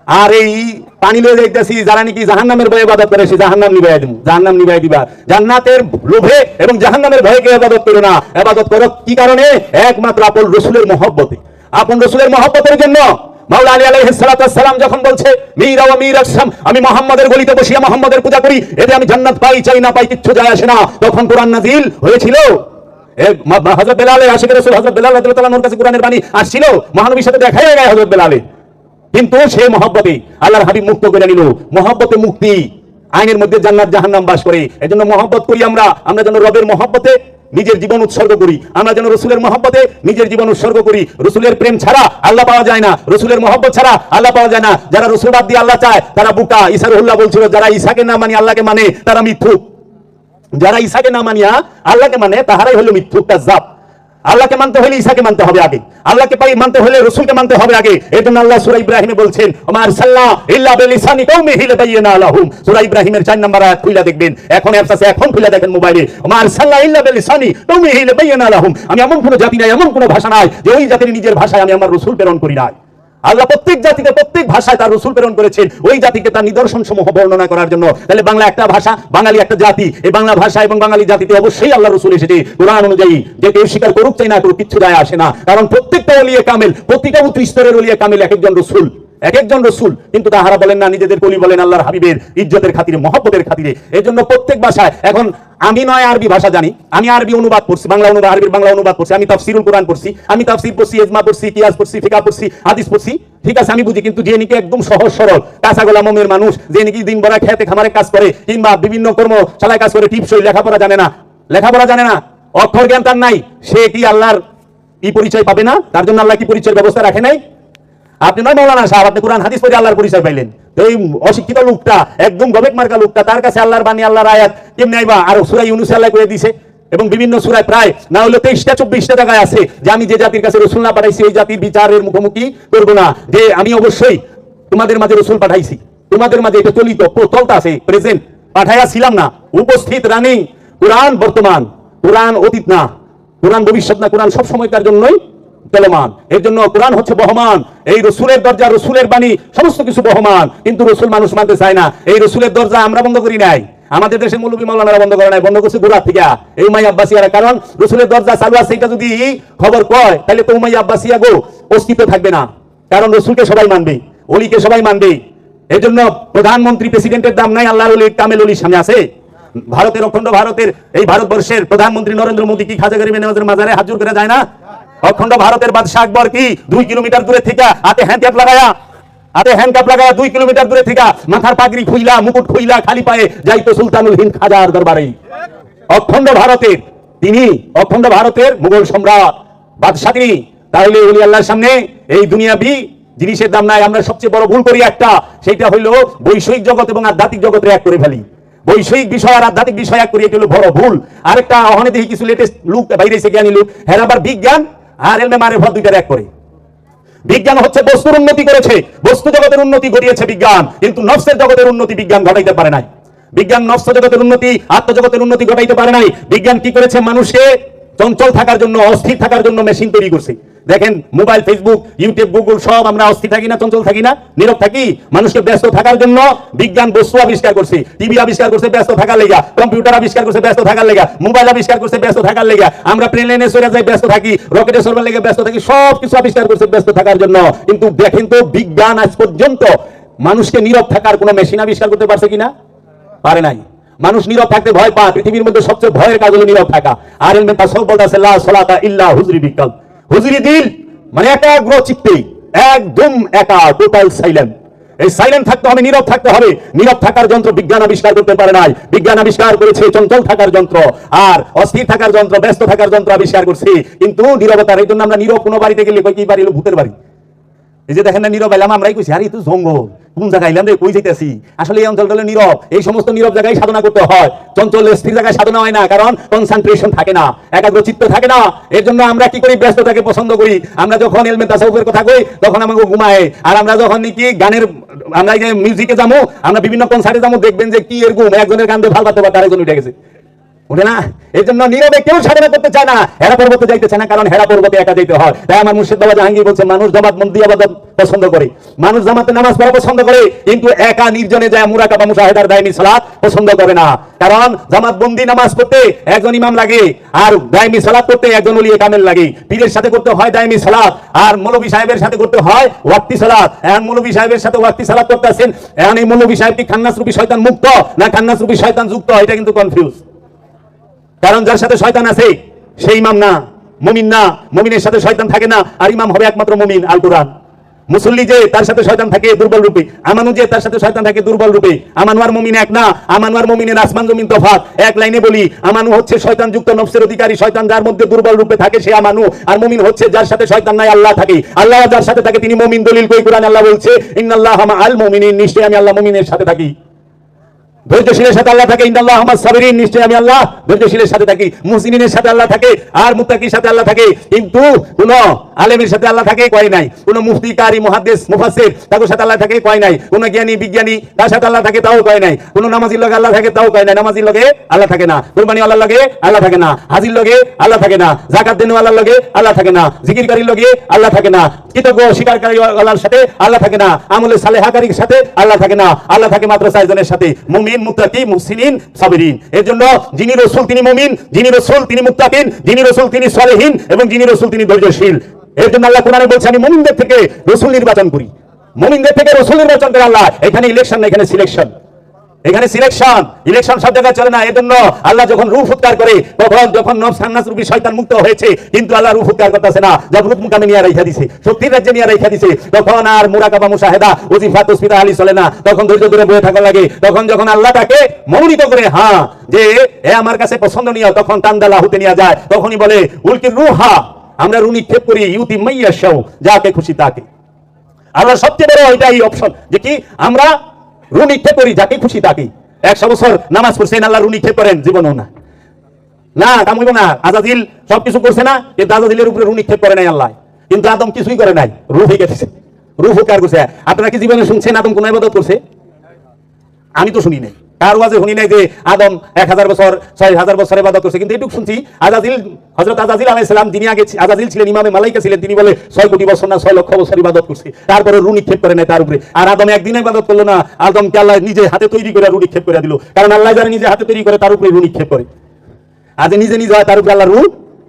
Speaker 2: আর এই পানি লয়ে যাইতেছি যারা নাকি জাহান্নামের ভয়ে ইবাদত করে সেই জাহান্নাম নিভাই দিমু, জাহান্নাম নিভাই দিবা। জান্নাতের লোভে এবং জাহান্নামের ভয়ে কেউ ইবাদত করো না। ইবাদত করো কি কারণে? একমাত্র আপন রাসূলের মহব্বতে, আপন রাসূলের মহব্বতের জন্য। মাওলা আলী আলাইহিস সালাতু ওয়াস সালাম যখন বলছে, মীরা ওয়া মীর আকসাম, আমি মুহাম্মাদের গলিতে বসিয়া মুহাম্মাদের পূজা করি, এতে আমি জান্নাত পাই চাই না পাই কিচ্ছু যায় আসে না। তখন কুরআন নাযিল হয়েছিল। হযরত বেলাল, আশিক রাসূল হযরত বেলাল রাদিয়াল্লাহু তাআলার কাছে কুরআনের বাণী আসছিল, মহানবীর সাথে দেখা হয়ে গেল হযরত বেলালে, কিন্তু সে মহব্বতে আল্লাহর হাবিব মুক্ত করে নিল। মহব্বতে মুক্তি, আইনের মধ্যে জান্নাত জাহান্নাম বাস করে। এজন্য মহব্বত করি আমরা, আমরা যেন রবের মহব্বতে নিজের জীবন উৎসর্গ করি, আমরা যেন রসুলের মহব্বতে নিজের জীবন উৎসর্গ করি। রসুলের প্রেম ছাড়া আল্লাহ পাওয়া যায় না, রসুলের মহব্বত ছাড়া আল্লাহ পাওয়া যায় না। যারা রসুল বাদ দিয়ে আল্লাহ চায় তারা বুকা। ঈসা রুহুল্লাহ বলছিল, যারা ঈসাকে না মানি আল্লাহকে মানে তারা মিথ্যুক। যারা ঈসাকে না মানিয়া আল্লাহকে মানে তাহারাই হলো মিথ্যুক, কাযযাব। আল্লাহকে মানতে হলে ঈসাকে মানতে হবে আগে, আল্লাহকে পাই মানতে হলে রাসূলকে মানতে হবে আগে। এজন্য আল্লাহ সূরা ইব্রাহিমে বলছেন, ওমা আরসালনা ইল্লা বিলিসানি কওমিহি লিবাইয়িনা লাহুম। সূরা ইব্রাহিমের 4 নম্বর আয়াত খুলে দেখবেন, এখন অ্যাপস আছে, এখন খুলে দেখেন মোবাইলে। ওমা আরসালনা ইল্লা বিলিসানি কওমিহি লিবাইয়িনা লাহুম। আমি এমন কোন জাতি নাই, এমন কোন ভাষা নাই যে ওই জাতির নিজের ভাষায় আমি আমার রাসূল প্রেরণ করি নাই। আল্লাহ প্রত্যেক জাতিকে প্রত্যেক ভাষায় তার রাসূল প্রেরণ করেছেন, ওই জাতিকে তার নিদর্শন সমূহ বর্ণনা করার জন্য। তাহলে বাংলা একটা ভাষা, বাঙালি একটা জাতি। এই বাংলা ভাষা এবং বাঙালি জাতিতে অবশ্যই আল্লাহ রাসূল এসেছে কোরআন অনুযায়ী। যে কেউ স্বীকার করুক চাই না করুক কিচ্ছু যায় আসে না, কারণ প্রত্যেকটা ওলিয়ে কামেল, প্রত্যেকটা উচ্চ স্তরের ওলিয়ে কামেল এক একজন রাসূল, এক একজন রাসূল। কিন্তু তাহারা বলেন না, নিজেদের কলি বলেন আল্লাহর হাবিবের ইজ্জতের খাতিরে, মহব্বতের খাতিরে। এই জন্য প্রত্যেক ভাষায়, এখন আমি নয় আরবি ভাষা জানি, আমি আরবি অনুবাদ পড়ছি, বাংলা অনুবাদ, আরবির বাংলা অনুবাদ পড়ছি, আমি তাফসীরুল কোরআন পড়ছি, আমি তাফসীর পড়ছি, ইজমা পড়ছি, কিয়াস পড়ছি, ফিকহ পড়ছি, হাদিস পড়ছি, ঠিক আছে আমি বুঝি। কিন্তু যে নাকি একদম সহজ সরল কাঁচা গোলা মমের মানুষ, যে নাকি দিন ভরা খেতে খামারে কাজ করে কিংবা বিভিন্ন কর্মশালায় কাজ করে, টিপসই লেখাপড়া জানে না, লেখাপড়া জানে না, অক্ষর জ্ঞান তার নাই, সে কি আল্লাহর কি পরিচয় পাবে না? তার জন্য আল্লাহ কি পরিচয়ের ব্যবস্থা রাখে নাই? আপনি নয় মৌলানা সাহেব, আপনি কোরআন হাদিস পড়ে আল্লাহর পরিচয় পাইলেন। এই অশিক্ষিত লোকটা, একদম গবেক মার্কা লোকটা, তার কাছে আল্লাহর বাণী, আল্লাহর আয়াত কেমনে আইবা? আর সূরা ইউনূসে আল্লাহ করে দিয়েছে, এবং বিভিন্ন সূরায় প্রায় না হলে 23টা 24টা জায়গায় আছে যে আমি যে জাতির কাছে রাসূল না পাঠাইছি ওই জাতির বিচারের মুখোমুখি করব না, যে আমি অবশ্যই তোমাদের মাঝে রাসূল পাঠাইছি, তোমাদের মাঝে এটা চলিত চলতে আছে, প্রেজেন্ট, পাঠাইয়া ছিলাম না, উপস্থিত রানিং। কোরআন বর্তমান, কোরআন অতীত না, কোরআন ভবিষ্যৎ না, কোরআন সব সময়কার জন্যই চলমান। এর জন্য কোরআন হচ্ছে বহমান, এই রসুলের দরজা, রসুলের বাণী সমস্ত কিছু বহমান, কিন্তু রসুল মানুষ মানতে চায় না। এই রসুলের দরজা আমরা বন্ধ করি নাই, আমাদের দেশে মৌলবী মাওলানারা বন্ধ করে নাই, বন্ধ করছে গোড়া থেকে এই উমাইয়া আব্বাসিয়ারা। কারণ রসুলের দরজা চালু আছে এটা যদি খবর কয় তাহলে তো উমাইয়া আব্বাসিয়া গো অস্তিত্ব থাকবে না, কারণ রসুলকে সবাই মানবে, অলিকে সবাই মানবে। এই জন্য প্রধানমন্ত্রী প্রেসিডেন্টের দাম নাই আল্লাহর ওলি কামেল ওলির সামনে আছে। ভারতের, অখণ্ড ভারতের, এই ভারতবর্ষের প্রধানমন্ত্রী নরেন্দ্র মোদী কি খাজা গরিব নওয়াজের মাজারে হাত জোড় করে যায় না? অখণ্ড ভারতের বাদশাহ আকবর কি 2 কিলোমিটার দূরে থেকে হাতে হ্যান্ডকাপ লাগায়া 2 কিলোমিটার দূরে থেকে মাথার পাগড়ি খুইলা, মুকুট খুইলা, খালি পায়ে যাইতো সুলতানুল হিন্দ খাজার দরবারে। অখণ্ড ভারতের তিনি, অখণ্ড ভারতের মুঘল সম্রাট বাদশাহ তিনি। তাহলে ওলি আল্লাহর সামনে এই দুনিয়াবি জিনিসের দাম নাই। আমরা সবচেয়ে বড় ভুল করি একটা, সেটা হইলো বৈষয়িক জগৎ এবং আধ্যাত্মিক জগৎ এক করে ফেলি। বৈষয়িক বিষয় আর আধ্যাত্মিক বিষয় এক করি, এটা হলো বড় ভুল। আরেকটা অহনে দেখি কিছু লেটেস্ট লুক বাইরে এসে জ্ঞানী লোক, হ্যাঁ আবার বিজ্ঞান আর এলমে মারিফত দুইটার এক করে। বিজ্ঞান হচ্ছে বস্তুর উন্নতি করেছে, বস্তু জগতের উন্নতি ঘটিয়েছে বিজ্ঞান, কিন্তু নফসের জগতের উন্নতি বিজ্ঞান ঘটাইতে পারে নাই। বিজ্ঞান নফস জগতের উন্নতি, আত্মজগতের উন্নতি ঘটাইতে পারে নাই। বিজ্ঞান কি করেছে? মানুষকে চঞ্চল থাকার জন্য, অস্থির থাকার জন্য মেশিন তৈরি করছে। দেখেন মোবাইল, ফেসবুক, ইউটিউব, গুগল সব আমরা অস্থির থাকি না, চঞ্চল থাকি না, নীরব থাকি? মানুষকে ব্যস্ত থাকার জন্য বিজ্ঞান বস্তু আবিষ্কার করছে, টিভি আবিষ্কার করছে ব্যস্ত থাকার লেগা, কম্পিউটার আবিষ্কার করছে ব্যস্ত থাকার লেগা, মোবাইল আবিষ্কার করছে ব্যস্ত থাকার লেগা, আমরা প্লেনে চড়ে যাই ব্যস্ত থাকি, রকেটে চড়বার লেগে ব্যস্ত থাকি, সব কিছু আবিষ্কার করছে ব্যস্ত থাকার জন্য। কিন্তু দেখেন তো বিজ্ঞান আজ পর্যন্ত মানুষকে নীরব থাকার কোন মেশিন আবিষ্কার করতে পারছে কিনা? পারে নাই। মানুষ নীরব থাকতে ভয় পায়। পৃথিবীর মধ্যে সবচেয়ে ভয়ের কাজ হলো নীরব থাকা। আর এলমে তাসাউফ বলতেছে লা সালাতা ইল্লা হুজরি বিকাল, হুজরি দিল মানে একাগ্র চিত্তে, একদম একা, টোটাল সাইলেন্ট। এই সাইলেন্ট থাকতে হবে, নীরব থাকতে হবে। নীরব থাকার যন্ত্র বিজ্ঞান আবিষ্কার করতে পারে নাই। বিজ্ঞান আবিষ্কার করেছে চঞ্চল থাকার যন্ত্র, আর অস্থির থাকার যন্ত্র, ব্যস্ত থাকার যন্ত্র আবিষ্কার করছে, কিন্তু নীরবতার। এই জন্য আমরা নীরব কোনো বাড়িতে গেলে কই কি বাড়ি হলো ভূতের বাড়ি। এই যে দেখেন না নীরব এলাম, আমরাই কইছি আরে তো জঙ্গল, কোন জায়গায় এলাম রে, কই যাইতেছি। আসলে এই অঞ্চলটা হলো নীরব। এই সমস্ত নীরব জায়গায় সাধনা করতে হয়। চঞ্চল স্থির জায়গায় সাধনা হয় না, কারণ কনসেন্ট্রেশন থাকে না, একাগ্রচিত্ত থাকে না। এর জন্য আমরা কি করি, ব্যস্ততাকে পছন্দ করি। আমরা যখন ইলমে তাসাউফের কথা কই তখন আমাকে ঘুমায়। আর আমরা যখন নাকি গানের, আমরা যে মিউজিকে যাবো, আমরা বিভিন্ন কনসার্টে যাবো, দেখবেন যে কি এর ঘুম, একজনের গান দিয়ে ভাল পাতে পারতে আরেকজন উঠে গেছে, ওঠে না। এই জন্য নীরবে কেউ সাধনা করতে চায় না, হেরা পর্বতে যাইতে চায় না, কারণ হেরা পর্বতে একা যেতে হয়। তাই আমার মুর্শিদ বাবা জাহাঙ্গীর বলছে মানুষ জামাত বন্দি আবাদত পছন্দ করে, মানুষ জামাতে নামাজ পড়া পছন্দ করে, কিন্তু একা নির্জনে যায় মুরাকাবা মুশাহেদার দায়মি সালাত পছন্দ করে না। কারণ জামাত বন্দি নামাজ পড়তে একজন ইমাম লাগে, আর দায়মি সালাত করতে একজন ওলিয়ে কামেল লাগে। পীরের সাথে করতে হয় দায়মি সালাত, আর মৌলভী সাহেবের সাথে করতে হয় ওয়াক্তি সালাত। এখন মৌলভী সাহেবের সাথে ওয়াক্তি সালাত করতেছেন, এখন এই মৌলভী সাহেব কি খান্নাস রূপী শয়তান মুক্ত না খান্নাস রূপী শয়তান যুক্ত, এটা কিন্তু কনফিউজ। কারণ যার সাথে শয়তান আছে সেই ইমাম না, মুমিন না। মুমিনের সাথে শয়তান থাকে না, আর ইমাম হবে একমাত্র মুমিন, আল কুরআন। মুসল্লি যে তার সাথে শয়তান থাকে দুর্বল রূপে, আমানু যে তার সাথে শয়তান থাকে দুর্বল রূপে। আমানু আর মুমিন এক না, আমানু আর মুমিনের আসমান জমিন তফাৎ। এক লাইনে বলি, আমানু হচ্ছে শয়তান যুক্ত নফসের অধিকারী, শয়তান যার মধ্যে দুর্বল রূপে থাকে সে আমানু। আর মুমিন হচ্ছে যার সাথে শয়তান নাই, আল্লাহ থাকে। আল্লাহ যার সাথে থাকে তিনি মুমিন। দলিল কই কোরআন, আল্লাহ বলছে ইন্নাল্লাহা মাআল মুমিনিন, নিশ্চয়ই আমি আল্লাহ মুমিনের সাথে থাকি। ধৈর্যশীলের সাথে আল্লাহ থাকে, ইন্নাল্লাহা মা'আস সাবিরিন, নিশ্চয়ই আমি আল্লাহ ধৈর্যশীলের সাথে থাকি। মুহসিনিনের সাথে আল্লাহ থাকে, আর মুত্তাকির সাথে আল্লাহ থাকে। কিন্তু কোন আলেমের সাথে আল্লাহ থাকে কয় নাই, কোন মুফতি কারি মুহাদ্দিস মুফাসসির তাদের সাথে আল্লাহ থাকে কয় নাই, কোন জ্ঞানী বিজ্ঞানী তার সাথে আল্লাহ থাকে তাও কয় নাই, কোন নামাজির লগে আল্লাহ থাকে তাও কয় নাই। নামাজির লগে আল্লাহ থাকে না, কুরবানি আল্লাহর লগে আল্লাহ থাকে না, হাজির লগে আল্লাহ থাকে না, যাকাত দেনওয়ালার লগে আল্লাহ থাকে না, জিকিরকারীর লগে আল্লাহ থাকে না, কৃতজ্ঞ স্বীকারকারী আল্লাহর সাথে আল্লাহ থাকে না, আমলে সালেহাকারীর সাথে আল্লাহ থাকে না। আল্লাহ থাকে মাত্র চারজনের সাথে, মুমিন, মুত্তাকি, মুহসিনিন, সাবিরিন। এর জন্য যিনি রাসূল তিনি মুমিন, যিনি রাসূল তিনি মুত্তাকিন, যিনি রাসূল তিনি সালেহিন, এবং যিনি রাসূল তিনি ধৈর্যশীল। এর জন্য আল্লাহ কোরআনে বলছে আমি মুমিনদের থেকে রাসূল নির্বাচন করি, মুমিনদের থেকে রাসূল নির্বাচন করে আল্লাহ। এখানে ইলেকশন না, এখানে সিলেকশন। এখানে সিলেকশন, ইলেকশন সব জায়গায় চলে না। এজন্য আল্লাহ যখন রূহ ফুৎকার করে, তখন যখন নফস খান্নাস রূপী শয়তান মুক্ত হয়েছে, কিন্তু আল্লাহ রূহ ফুৎকার করতেছে না, জাবরুত মুকামে নিয়ে রাইখা দিছে, শক্তির রাজ্যে নিয়ে রাইখা দিছে। তখন আর মুরাকাবা মুশাহেদা ওজিফা তাসবিহ তাহলিল চলে না, তখন ধৈর্য ধরে বসে থাকা লাগে। তখন যখন আল্লাহ তাকে মনোনীত করে, হ্যাঁ যে এ আমার কাছে পছন্দনীয়, তখন টান্দালা হতে নিয়ে যায়। তখনই বলে উলকির রূহা, আমরা রূহ নিক্ষেপ করি, ইউতি মাইয়াশাউ, যাকে খুশি তাকে। আমরা সবচেয়ে বড় এটাই অপশন, যে কি আমরা রূহ নিক্ষেপ করি যাকে খুশি তাকে। 100 বছর নামাজ পড়ছেন, আল্লাহ রূহ নিক্ষেপ করেন জীবনও না, না কাম হইব না। আজাজিল সবকিছু করছে না, কিন্তু আজাজিলের উপরে রূহ নিক্ষেপ করে নাই আল্লাহ। কিন্তু আদম কিছুই করে নাই, রূহ হয়ে গেছে, রূহ ফুৎকার করছে। আপনারা কি জীবনে শুনছেন আদম কোন ইবাদত করছে? আমি তো শুনি নাই, কার ওয়াজে শুনি নাই যে আদম 1000 বছর 6000 বছর ইবাদত করছে। কিন্তু এটুকু শুনছি আজাজিল, হযরত আজাজিল আলাইহিস সালাম, যিনি আগে আজাজিল ছিলেন ইমামে মালাইকা ছিলেন, তিনি বলে 6 কোটি বছর না 6 লক্ষ বছর ইবাদত করছে, তারপরে রূহ নিক্ষেপ করে নাই তার উপরে। আর আদম একদিন ইবাদত করলো না, আদমকে আল্লাহ নিজে হাতে তৈরি করে রূহ নিক্ষেপ করে দিল। কারণ আল্লাহ যারা নিজে হাতে তৈরি করে তার উপরে রূহ নিক্ষেপ করে, আর যে নিজে নিজে হয় তার উপরে আল্লাহ রূহ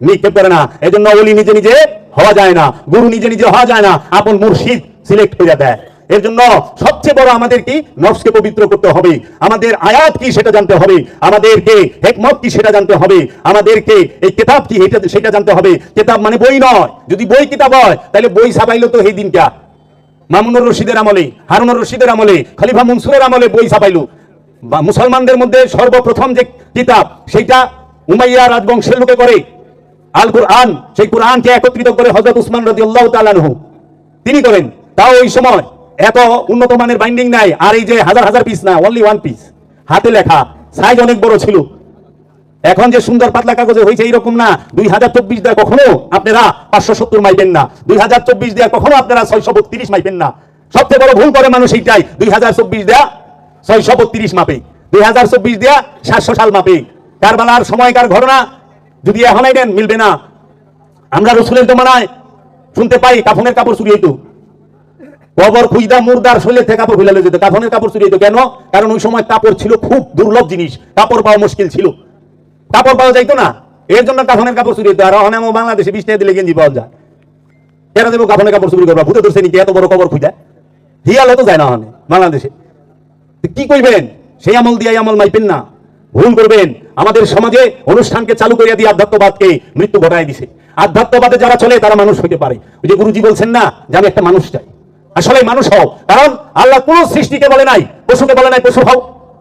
Speaker 2: নিক্ষেপ করে না। এজন্য ওলি নিজে নিজে হওয়া যায় না, গুরু নিজে নিজে হওয়া যায় না, আপন মুর্শিদ সিলেক্ট হয়ে দেয়। এর জন্য সবচেয়ে বড় আমাদেরকে নফসকে পবিত্র করতে হবে, আমাদের আয়াত কি সেটা জানতে হবে, আমাদেরকে হিকমত কি সেটা জানতে হবে, আমাদেরকে এই কিতাব কি সেটা জানতে হবে। কিতাব মানে বই নয়, যদি বই কিতাব হয় তাহলে বই ছাপাইলো তো এই দিনটা মামুনুর রশিদের আমলে, হারুনুর রশিদের আমলে, খলিফা মনসুরের আমলে বই ছাপাইলো। বা মুসলমানদের মধ্যে সর্বপ্রথম যে কিতাব সেটা উমাইয়া রাজবংশের লোকে করে আল কুরআন, সেই কুরআনকে একত্রিত করে হযরত উসমান রাদিয়াল্লাহু তাআলা আনহু তিনি করেন। তাও ওই সময় এত উন্নত মানের বাইন্ডিং নাই, আর এই যে হাজার হাজার পিস না, অনলি 1 পিস, হাতে লেখা, সাইজ অনেক বড় ছিল। এখন যে সুন্দর পাতলা কাগজে হয়েছে এইরকম না। 2024 দেয়া কখনো আপনারা 570 মাইপেন না, 2024 দেয়া কখনো আপনারা 632 মাইপেন না। সবচেয়ে বড় ভুল করে মানুষ এইটাই, 2024 দেয়া 632 মাপে, 2024 দেয়া 700 সাল মাপে। কারবালার সময়কার ঘটনা যদি এখন নেন মিলবে না। আমরা রাসূলের জমানায় শুনতে পাই কাফনের কাপড় চুরি হইতো, কবর খুঁজা মুর্দার শরীর থেকে কাপড় ফেলে যেত, কাফনের কাপড় চুরি হইতো। কেন? কারণ ওই সময় কাপড় ছিল খুব দুর্লভ জিনিস, কাপড় পাওয়া মুশকিল ছিল, কাপড় পাওয়া যাইতো না, এর জন্য কাফনের কাপড় চুরি হইতো। আর এখন বাংলাদেশে 20 টাকা দিলে গেঞ্জি পাওয়া যায়, কেন দেবো কাফনের কাপড় চুরি করবা? ভূতে ধরছে নাকি এত বড় কবর খুঁজা? হিয়ালে তো যায় না ওখানে বাংলাদেশে, কি কইবেন? সেই আমল দিয়ে এই আমল মাইপেন না, ভুল করবেন। আমাদের সমাজে অনুষ্ঠানকে চালু করে দিয়ে আধ্যাত্মবাদকে মৃত্যু ঘটায় দিছে। আধ্যাত্মবাদে যারা চলে তারা মানুষ হইতে পারে। ওই যে গুরুজি বলছেন না যে আমি একটা মানুষ চাই, আসলে মানুষ হও। কারণ আল্লাহ কোন সৃষ্টিকে বলে নাই, পশুকে বলে নাই পশু হও,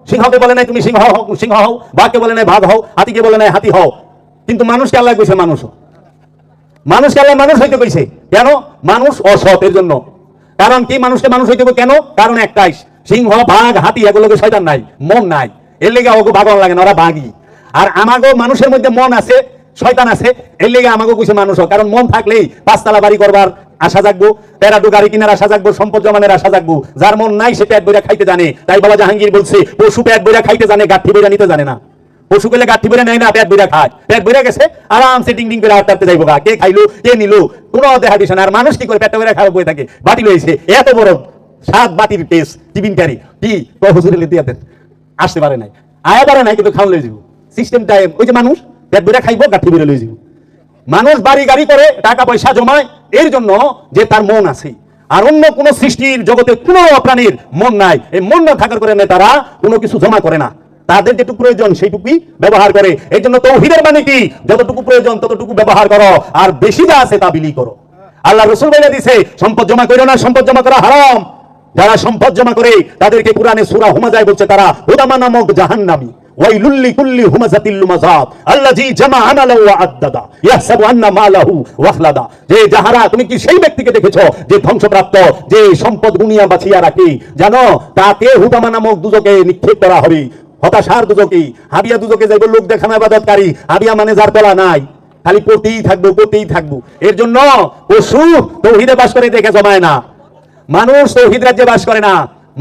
Speaker 2: সিংহকে বলে নাই তুমি সিংহ হও, সিংহ হও, বাঘকে বলে নাই বাঘ হও, হাতিকে বলে নাই হাতি হও। কিন্তু মানুষকে আল্লাহ কইছে মানুষ হও। মানুষকে আল্লাহ মানুষ হইতে কইছে কেন? মানুষ অসৎ এর জন্য। কারণ কি মানুষকে মানুষ হইতে হবে কেন? কারণ একটাই, সিংহ বাঘ হাতি এগুলোকে শয়তান নাই, মন নাই, এর লেগে ওকে বাগন লাগে না, ওরা বাঘই। আর আমাগো মানুষের মধ্যে মন আছে, শয়তান আছে, এর লেগে আমাকে কইছে মানুষ হোক। কারণ মন থাকলেই 5 তলা বাড়ি করবার আশা জাগবো, 13 গাড়ি কেনার আশা জাগবো, সম্পদ জমানের আশা জাগবো। যার মন নাই সে পেট বইরা খাইতে জানে। তাই বাবা জাহাঙ্গীর বলছে পশু পেট বইরা খাইতে জানে, গাঠি বইরা নিতে জানে না। পশু গেলে গাঠি বেড়ে নেয় না, পেট বেড়ে খায়। পেট বেড়ে গেছে আরামসে ডিং ডিং করে হাঁটতে যাইবো গা, কে খাইলো কে নিল কোনো দেখা দিছে না। আর মানুষ কি করে পেট বেড়ে খাওয়া বই থাকে, বাটি লইছে এত বড় 7 বাটির টেস্ট টিফিন ক্যারি কি হুজুরে দিয়ে দেন, আসতে পারে নাই, আয়া পারে নাই, কিন্তু খাওয়া লই যাবো সিস্টেম টাইম। ওই যে মানুষ পেট বেড়ে খাইবো, গাঠি বেড়ে লই যাবো। মানুষ বাড়ি গাড়ি করে টাকা পয়সা জমায় এর জন্য যে তার মন আছে। আর অন্য কোন সৃষ্টির জগতে কোন প্রাণীর মন নাই। এই মন না থাকার কারণে তারা কোনো কিছু জমা করে না, তাদের যেটুকু প্রয়োজন সেইটুকুই ব্যবহার করে। এই জন্য তাওহীদের মানে কি, যতটুকু প্রয়োজন ততটুকু ব্যবহার করো, আর বেশি যা আছে তা বিলি করো। আল্লাহ রাসূল বলে দিয়েছে সম্পদ জমা করো না, সম্পদ জমা করা হারাম। যারা সম্পদ জমা করে তাদেরকে কুরআনে সূরা হুমাযায় বলছে তারা হুদামা নামক জাহান্নামী। ওয়াইলুল লিকুল্লি হুমাযাতিল লুমাযাত আল্লাযী জামা মালাহু ওয়া আদ্দাদা ইয়াহসাবু আন্না মালাহু ওয়াখলাদা। যে যাহারা, তুমি কি সেই ব্যক্তিকে দেখেছো যে ধ্বংসপ্রাপ্ত, যে সম্পদ গুনিয়া বাঁচিয়া রাখে, জানো তাকে হুদামা নামক দুজকে নিক্ষেপ করা হবে। হতাশার দুজকে, হাবিয়া দুজকে যাইব লোক দেখানো ইবাদতকারী। হাবিয়া মানে যার তলা নাই, খালি পড়তেই থাকবো পড়তেই থাকবো। এর জন্য পশু তাওহীদে বাস করে দেখে জমায় না, মানুষ তাওহীদ রাজ্যে বাস করে না,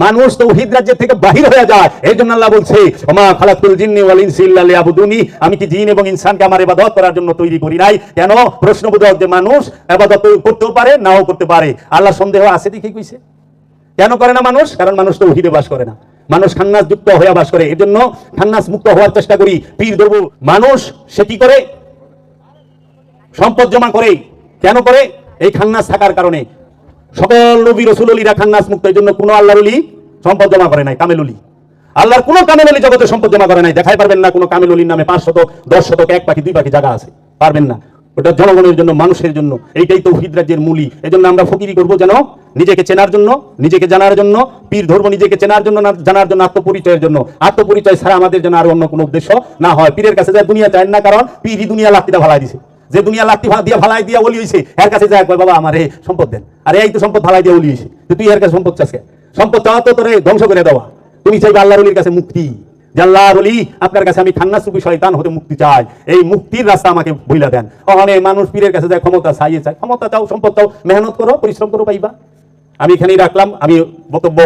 Speaker 2: মানুষ তাওহীদ রাজ্য থেকে বাহির হয়ে যায়। এই জন্য আল্লাহ বলছে ওমা খালাকতুল জিন্নি ওয়াল ইনসি ইল্লা লিয়াবুদুনি, আমি কি জিন এবং ইনসানকে আমার ইবাদত করার জন্য তৈরি করি নাই। কেন? প্রশ্নবোধক যে মানুষ ইবাদত করতেও পারে নাও করতে পারে। আল্লাহ সন্দেহ আছে দেখে কইছে। কেন করে না মানুষ? কারণ মানুষ তাওহীদে বাস করে না, মানুষ খান্নাস যুক্ত হয়ে বাস করে। এর জন্য খান্নাস মুক্ত হওয়ার চেষ্টা করি, পীর ধরবো। মানুষ সে কি করে? সম্পদ জমা করে। কেন করে? এই খান্নাস থাকার কারণে। সকল নবী রাসূল ওলিরা খান্নাস মুক্ত। এই জন্য কোনো আল্লাহর ওলি সম্পদ জমা করে নাই, কামেল ওলি। আল্লাহর কোনো কামেল ওলি জগতে সম্পদ জমা করে নাই। দেখাই পারবেন না কোনো কামেল ওলির নামে 5 শতক 10 শতক 1 পাখি 2 পাখি জায়গা আছে, পারবেন না। ওটা জনগণের জন্য, মানুষের জন্য। এইটাই তাওহীদ রাজ্যের মূলই। এজন্য আমরা ফকিরি করব যেন নিজেকে চেনার জন্য, নিজেকে জানার জন্য। পীর ধর্ম নিজেকে চেনার জন্য না, জানার জন্য, আত্মপরিচয়ের জন্য। আত্মপরিচয় ছাড়া আমাদের জন্য আর অন্য কোনো উদ্দেশ্য না হয়। পীরের কাছে যায় দুনিয়া চায় না, কারণ পীরই দুনিয়া লাত্তিটা ভালাই দিছে। যে দুনিয়া লাত্তি দিয়া ভালাই দিয়া ওলি হইছে, এর কাছে যায় কয় বাবা আমারে সম্পদ দেন। আরে এই তো সম্পদ ভালাই দিয়া ওলি হইছে, তুই এর কাছে সম্পদ চাস? সম্পদ চাওয়া তো তোরে ধ্বংস করে দেওয়া। তুমি চাইবে আল্লাহর ওলির কাছে মুক্তি। আল্লাহর ওলি আপনার কাছে আমি খান্নাস রূপী শয়তান হতে মুক্তি চাই, এই মুক্তির রাস্তা আমাকে বইলা দেন। ওখানে মানুষ পীরের কাছে যায় ক্ষমতা চাইয়ে চায়। ক্ষমতা চাও, সম্পদ চাও, মেহনত করো, পরিশ্রম করো, পাইবা। আমি এখানেই রাখলাম। আমি বক্তব্য